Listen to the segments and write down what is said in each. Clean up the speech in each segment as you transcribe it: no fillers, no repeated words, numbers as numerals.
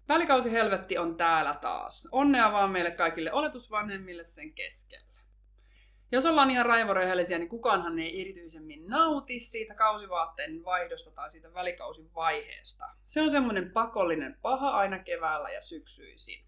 Välikausihelvetti on täällä taas. Onnea vaan meille kaikille oletusvanhemmille sen keskellä. Jos ollaan ihan raivorehellisiä, niin kukaanhan ei erityisemmin nauti siitä kausivaatteen vaihdosta tai siitä välikausin vaiheesta. Se on semmoinen pakollinen paha aina keväällä ja syksyisin.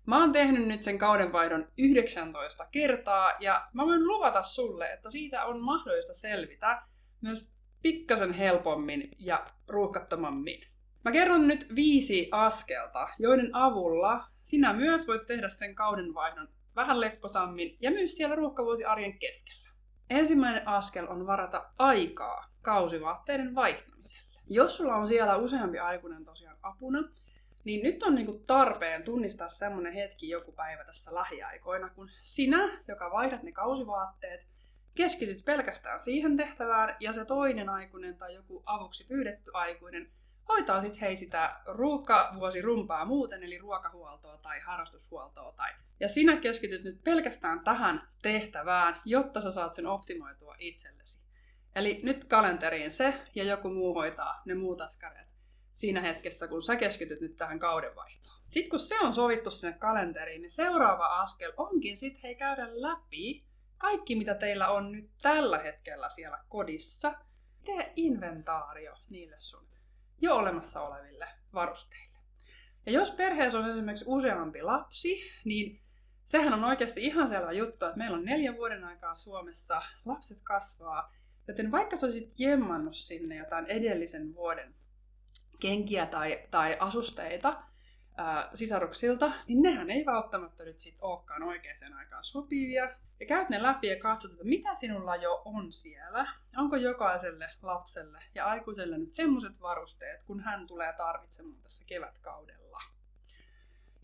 Mä oon tehnyt nyt sen kaudenvaihdon 19 kertaa ja mä voin luvata sulle, että siitä on mahdollista selvitä myös pikkasen helpommin ja ruuhkattomammin. Mä kerron nyt 5 askelta, joiden avulla sinä myös voit tehdä sen kaudenvaihdon vähän lepposammin ja myös siellä ruuhkavuosiarjen keskellä. Ensimmäinen askel on varata aikaa kausivaatteiden vaihtamiselle. Jos sulla on siellä useampi aikuinen tosiaan apuna, niin nyt on niinku tarpeen tunnistaa semmonen hetki joku päivä tässä lähiaikoina, kun sinä, joka vaihdat ne kausivaatteet, keskityt pelkästään siihen tehtävään ja se toinen aikuinen tai joku avuksi pyydetty aikuinen hoitaa sitten sitä ruuhkavuosirumpaa muuten, eli ruokahuoltoa tai harrastushuoltoa. Ja sinä keskityt nyt pelkästään tähän tehtävään, jotta sä saat sen optimoitua itsellesi. Eli nyt kalenteriin se ja joku muu hoitaa ne muut askareet siinä hetkessä, kun sä keskityt nyt tähän kaudenvaihtoon. Sitten kun se on sovittu sinne kalenteriin, niin seuraava askel onkin sitten käydä läpi kaikki, mitä teillä on nyt tällä hetkellä siellä kodissa. Tee inventaario niille sun jo olemassa oleville varusteille. Ja jos perheessä on esimerkiksi useampi lapsi, niin sehän on oikeasti ihan selvä juttu, että meillä on 4 vuoden aikaa Suomessa, lapset kasvaa, joten vaikka sä olisit jemmannut sinne jotain edellisen vuoden kenkiä tai asusteita sisaruksilta, niin nehän ei välttämättä nyt sit olekaan oikeaan aikaan sopivia. Ja käyt ne läpi ja katsot, että mitä sinulla jo on siellä. Onko jokaiselle lapselle ja aikuiselle nyt semmoiset varusteet, kun hän tulee tarvitsemaan tässä kevätkaudella.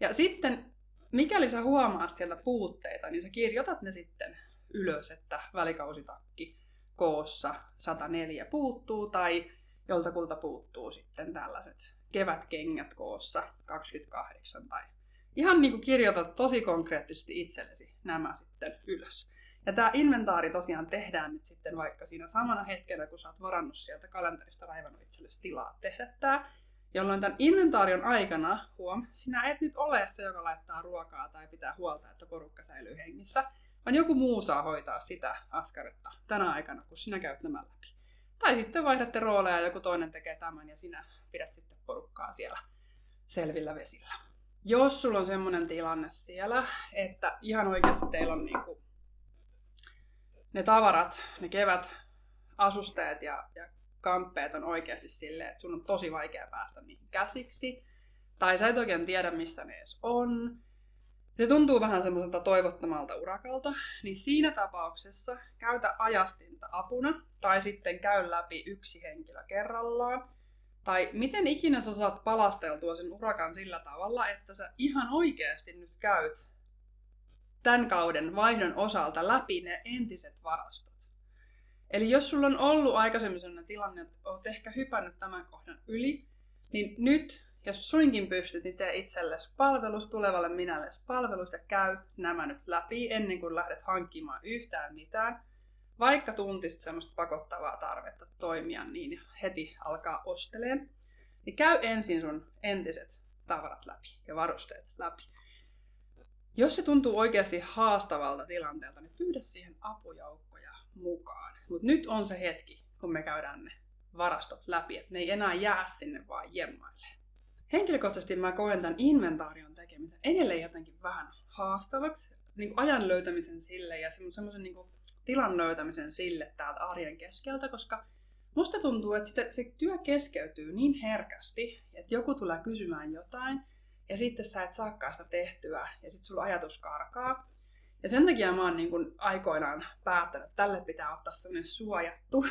Ja sitten, mikäli sä huomaat sieltä puutteita, niin sä kirjoitat ne sitten ylös, että välikausitakki koossa 104 puuttuu tai joltakulta puuttuu sitten tällaiset kevätkengät koossa 28 tai ihan niin kuin kirjoitat tosi konkreettisesti itsellesi nämä sitten ylös. Ja tämä inventaari tosiaan tehdään nyt sitten vaikka siinä samana hetkenä, kun sä oot varannut sieltä kalenterista raivannut itsellesi tilaa tehdä tämä, jolloin tämän inventaarion aikana, sinä et nyt ole se, joka laittaa ruokaa tai pitää huolta, että porukka säilyy hengissä, vaan joku muu saa hoitaa sitä askaretta tänä aikana, kun sinä käyt nämä läpi. Tai sitten vaihdatte rooleja, joku toinen tekee tämän ja sinä pidät sitten porukkaa siellä selvillä vesillä. Jos sulla on semmoinen tilanne siellä, että ihan oikeasti teillä on niinku ne tavarat, ne kevätasusteet ja kamppeet on oikeasti silleen, että sun on tosi vaikea päästä niihin käsiksi, tai sä et oikein tiedä, missä ne edes on, se tuntuu vähän semmoiselta toivottomalta urakalta, niin siinä tapauksessa käytä ajastinta apuna, tai sitten käy läpi yksi henkilö kerrallaan, tai miten ikinä sä saat palasteltua sen urakan sillä tavalla, että sä ihan oikeasti nyt käyt tämän kauden vaihdon osalta läpi ne entiset varastot. Eli jos sulla on ollut aikaisemmin sellainen tilanne, että oot ehkä hypännyt tämän kohdan yli, niin nyt, jos suinkin pystyt, niin tee itsellesi palvelus, tulevalle minällesi palvelus ja käy nämä nyt läpi ennen kuin lähdet hankkimaan yhtään mitään. Vaikka tuntisit semmoista pakottavaa tarvetta toimia niin ja heti alkaa osteleen, niin käy ensin sun entiset tavarat läpi ja varusteet läpi. Jos se tuntuu oikeasti haastavalta tilanteelta, niin pyydä siihen apujoukkoja mukaan. Mutta nyt on se hetki, kun me käydään ne varastot läpi, että ne ei enää jää sinne vaan jemmaille. Henkilökohtaisesti mä koen tämän inventaarion tekemisen edelleen jotenkin vähän haastavaksi, niin kuin ajan löytämisen sille ja semmoisen niin kuin tilan löytämisen sille täältä arjen keskeltä, koska musta tuntuu, että se työ keskeytyy niin herkästi, että joku tulee kysymään jotain, ja sitten sä et saakaan sitä tehtyä, ja sitten sulla ajatus karkaa. Ja sen takia mä oon niin kun aikoinaan päättänyt, että tälle pitää ottaa sellainen suojattu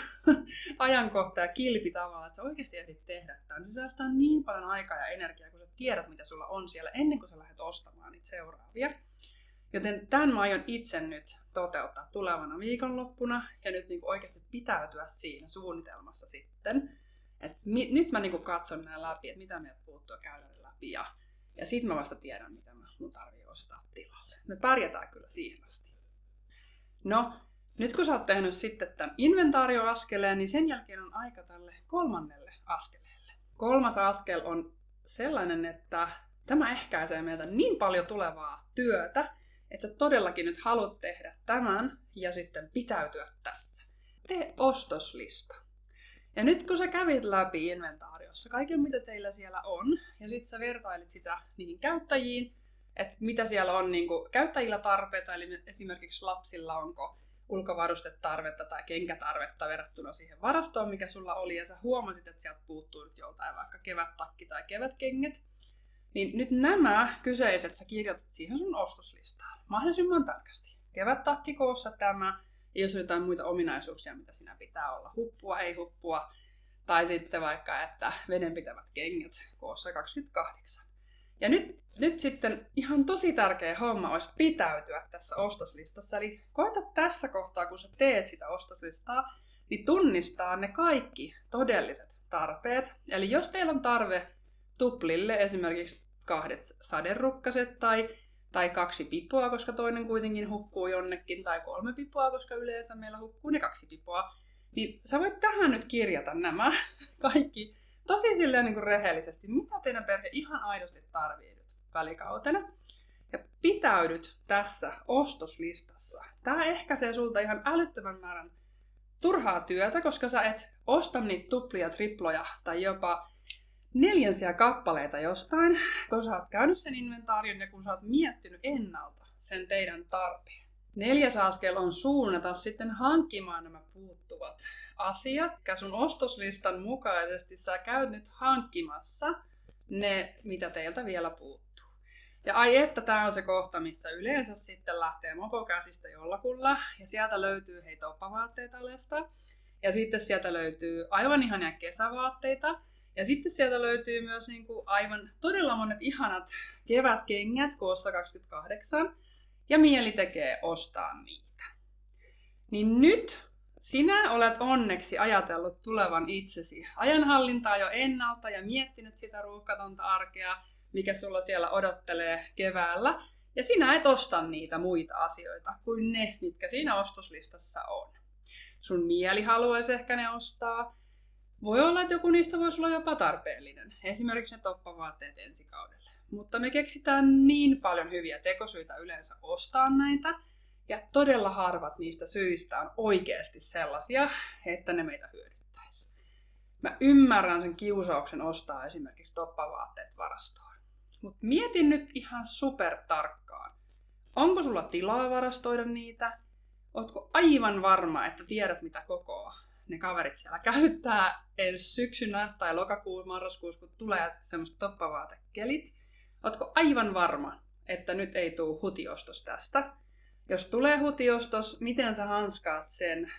ajankohta ja kilpi tavalla, että sä oikeasti ehdit tehdä tämän. Se säästää niin paljon aikaa ja energiaa, kun sä tiedät, mitä sulla on siellä, ennen kuin sä lähdet ostamaan niitä seuraavia. Joten tämän mä aion itse nyt toteuttaa tulevana viikonloppuna ja nyt niin oikeasti pitäytyä siinä suunnitelmassa sitten. Nyt mä niin katson nämä läpi, että mitä meiltä puuttuu käydä läpi ja sit mä vasta tiedän, mitä mun tarvii ostaa tilalle. Me pärjätään kyllä siihen asti. No, nyt kun sä oot tehnyt sitten tämän inventaarioaskeleen, niin sen jälkeen on aika tälle 3. askeleelle. 3. askel on sellainen, että tämä ehkäisee meiltä niin paljon tulevaa työtä, että sä todellakin nyt haluat tehdä tämän ja sitten pitäytyä tässä. Tee ostoslista. Ja nyt kun sä kävit läpi inventaariossa kaiken mitä teillä siellä on, ja sit sä vertailit sitä niihin käyttäjiin, että mitä siellä on niin kuin käyttäjillä tarpeita, eli esimerkiksi lapsilla onko ulkovarustetarvetta tai kenkätarvetta verrattuna siihen varastoon, mikä sulla oli, ja sä huomasit, että sieltä puuttuu nyt joltain vaikka kevättakki tai kevätkengät, niin nyt nämä kyseiset sä kirjoitat siihen sun ostoslistaan mahdollisimman tarkasti. Kevättakki koossa tämä, ja jos on jotain muita ominaisuuksia, mitä siinä pitää olla, huppua, ei huppua, tai sitten vaikka, että vedenpitävät kengät koossa 28. Ja nyt sitten ihan tosi tärkeä homma olisi pitäytyä tässä ostoslistassa. Eli koeta tässä kohtaa, kun sä teet sitä ostoslistaa, niin tunnistaa ne kaikki todelliset tarpeet. Eli jos teillä on tarve tuplille esimerkiksi 2 saderukkaset tai 2 pipoa, koska toinen kuitenkin hukkuu jonnekin, tai 3 pipoa, koska yleensä meillä hukkuu ne 2 pipoa, niin sä voit tähän nyt kirjata nämä kaikki tosi silleen niin kuin rehellisesti, mitä teidän perhe ihan aidosti tarvii nyt välikautena. Ja pitäydyt tässä ostoslistassa. Tää ehkäisee sulta ihan älyttömän määrän turhaa työtä, koska sä et osta niitä tuplia, triploja tai jopa 4 kappaleita jostain, kun sä oot käynyt sen inventaarion ja kun sä oot miettinyt ennalta sen teidän tarpeen. 4. askel on suunnata sitten hankkimaan nämä puuttuvat asiat. Ja sun ostoslistan mukaisesti sä käyt nyt hankkimassa ne, mitä teiltä vielä puuttuu. Ja ai että tää on se kohta, missä yleensä sitten lähtee mopo käsistä jollakulla. Ja sieltä löytyy hei toppavaatteita alesta. Ja sitten sieltä löytyy aivan ihania kesävaatteita. Ja sitten sieltä löytyy myös niinku aivan todella monet ihanat kevätkengät koossa 28. Ja mieli tekee ostaa niitä. Niin nyt sinä olet onneksi ajatellut tulevan itsesi ajanhallintaa jo ennalta ja miettinyt sitä ruuhkatonta arkea, mikä sulla siellä odottelee keväällä. Ja sinä et osta niitä muita asioita kuin ne, mitkä siinä ostoslistassa on. Sun mieli haluaisi ehkä ne ostaa. Voi olla, että joku niistä voisi olla jopa tarpeellinen. Esimerkiksi ne toppavaatteet ensi kaudelle. Mutta me keksitään niin paljon hyviä tekosyitä yleensä ostaa näitä. Ja todella harvat niistä syistä on oikeasti sellaisia, että ne meitä hyödyttäisi. Mä ymmärrän sen kiusauksen ostaa esimerkiksi toppavaatteet varastoon. Mutta mietin nyt ihan super tarkkaan. Onko sulla tilaa varastoida niitä? Ootko aivan varma, että tiedät mitä kokoa ne kaverit siellä käyttää ensi syksynä tai lokakuun, marraskuussa, kun tulee semmoiset toppavaatekelit? Ootko aivan varma, että nyt ei tule hutiostos tästä? Jos tulee hutiostos, miten sä hanskaat sen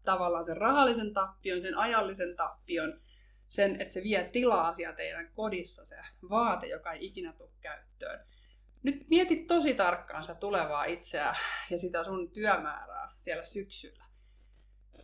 tavallaan sen rahallisen tappion, sen ajallisen tappion, sen, että se vie tilaa siellä teidän kodissa, se vaate, joka ei ikinä tule käyttöön. Nyt mietit tosi tarkkaan sitä tulevaa itseä ja sitä sun työmäärää siellä syksyllä.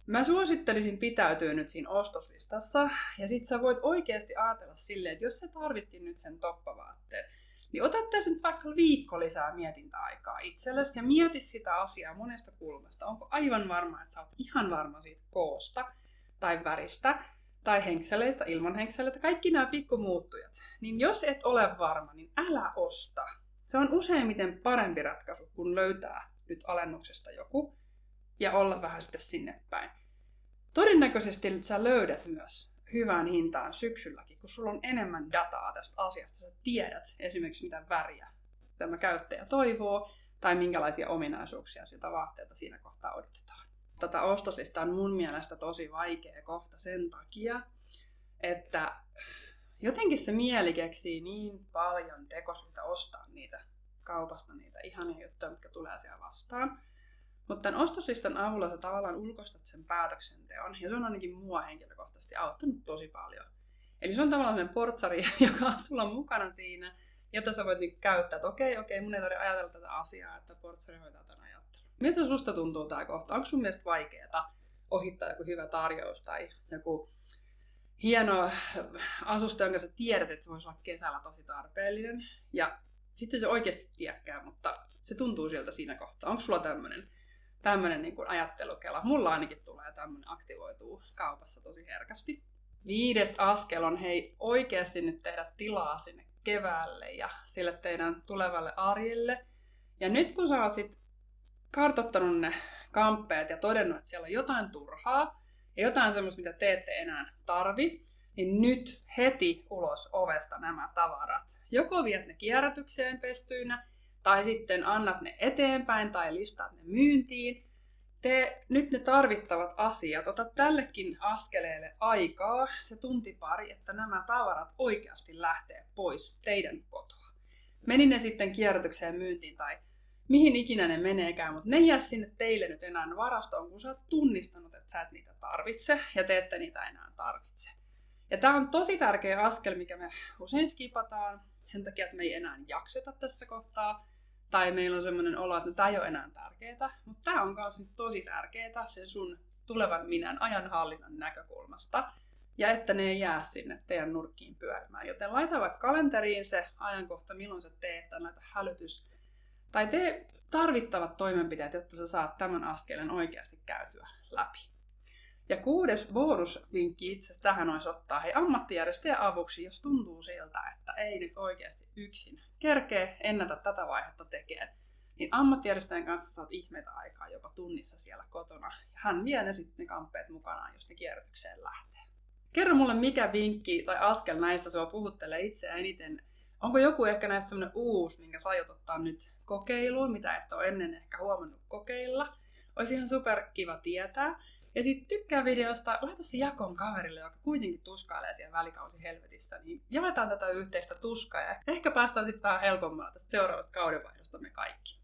Mä suosittelisin pitäytyä nyt siinä ostoslistassa ja sit sä voit oikeasti ajatella silleen, että jos sä tarvittiin nyt sen toppavaatteen, niin ota tässä nyt vaikka viikko lisää mietintäaikaa itsellesi ja mieti sitä asiaa monesta kulmasta. Onko aivan varma, että sä oot ihan varma siitä koosta tai väristä tai henkseleistä, ilman henkseleitä, kaikki nämä pikkumuuttujat. Niin jos et ole varma, niin älä osta. Se on useimmiten parempi ratkaisu, kun löytää nyt alennuksesta joku ja olla vähän sitten sinne päin. Todennäköisesti sä löydät myös hyvään hintaan syksylläkin, kun sulla on enemmän dataa tästä asiasta. Sä tiedät esimerkiksi mitä väriä tämä käyttäjä toivoo tai minkälaisia ominaisuuksia sitä vaatteita siinä kohtaa odotetaan. Tätä ostoslistaa on mun mielestä tosi vaikea kohta sen takia, että jotenkin se mieli keksii niin paljon tekosyitä ostaa niitä kaupasta, niitä ihania juttuja, mitkä tulee siellä vastaan. Mutta tämän ostoslistan avulla sä tavallaan ulkoistat sen päätöksenteon, ja se on ainakin mua henkilökohtaisesti auttanut tosi paljon. Eli se on tavallaan sen portsari, joka on sulla mukana siinä, jota sä voit niinku käyttää, että okei, mun ei tarvitse ajatella tätä asiaa, että portsari hoitaa tämän ajattelun. Miltä susta tuntuu tää kohta? Onko sun mielestä vaikeaa ohittaa joku hyvä tarjous tai joku hieno asuste, jonka sä tiedät, että se voisi olla kesällä tosi tarpeellinen, ja sitten se oikeasti tiedäkään, mutta se tuntuu sieltä siinä kohtaa. Onko sulla tämmöinen niin kuin ajattelukela? Mulla ainakin tulee tämmöinen aktivoituu kaupassa tosi herkästi. 5. askel on hei oikeasti nyt tehdä tilaa sinne keväälle ja sille teidän tulevalle arjelle. Ja nyt kun sä oot sit kartoittanut ne kamppeet ja todennut, että siellä on jotain turhaa ja jotain semmoista, mitä te ette enää tarvi, niin nyt heti ulos ovesta nämä tavarat. Joko viet ne kierrätykseen pestyinä, tai sitten annat ne eteenpäin tai listaat ne myyntiin. Tee nyt ne tarvittavat asiat. Ota tällekin askeleelle aikaa, se tuntipari, että nämä tavarat oikeasti lähtee pois teidän kotoa. Meni ne sitten kierrätykseen, myyntiin tai mihin ikinä ne meneekään, mutta ne jää sinne teille nyt enää varastoon, kun sä oot tunnistanut, että sä et niitä tarvitse ja te ette niitä enää tarvitse. Ja tää on tosi tärkeä askel, mikä me usein skipataan sen takia, että me ei enää jakseta tässä kohtaa. Tai meillä on semmoinen olo, että no, tää ei ole enää tärkeää. Mutta tää on myös tosi tärkeää sen sun tulevan minän ajanhallinnan näkökulmasta. Ja että ne ei jää sinne teidän nurkkiin pyörimään. Joten laita vaikka kalenteriin se ajankohta, milloin sä teet, tai laita hälytys. Tai tee tarvittavat toimenpiteet, jotta sä saat tämän askelen oikeasti käytyä läpi. Ja 6. bonusvinkki itse asiassa tähän olisi ottaa ammattijärjestäjän avuksi, jos tuntuu siltä, että ei nyt oikeasti yksin kerkee ennätä tätä vaihetta tekemään. Niin ammattijärjestäjän kanssa saat ihmeitä aikaa jopa tunnissa siellä kotona. Ja hän vie ne sitten ne kamppeet mukanaan, jos ne kierrätykseen lähtee. Kerro mulle, mikä vinkki tai askel näistä sua puhuttelee itse eniten. Onko joku ehkä näistä semmoinen uusi, minkä sä aiot ottaa nyt kokeiluun, mitä et ole ennen ehkä huomannut kokeilla? Olisi ihan super kiva tietää. Ja sit tykkää videosta, laita se jakon kaverille, joka kuitenkin tuskailee siellä välikausi helvetissä, niin jaetaan tätä yhteistä tuskaa ja ehkä päästään sitten vähän helpommalla tästä seuraavasta kaudenvaihdosta me kaikki.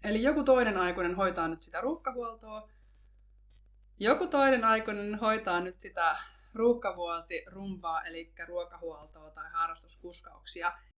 Eli joku toinen aikuinen hoitaa nyt sitä ruuhkahuoltoa, joku toinen aikuinen hoitaa nyt sitä ruuhkavuosi rumpaa, eli ruokahuoltoa tai harrastuskuskauksia.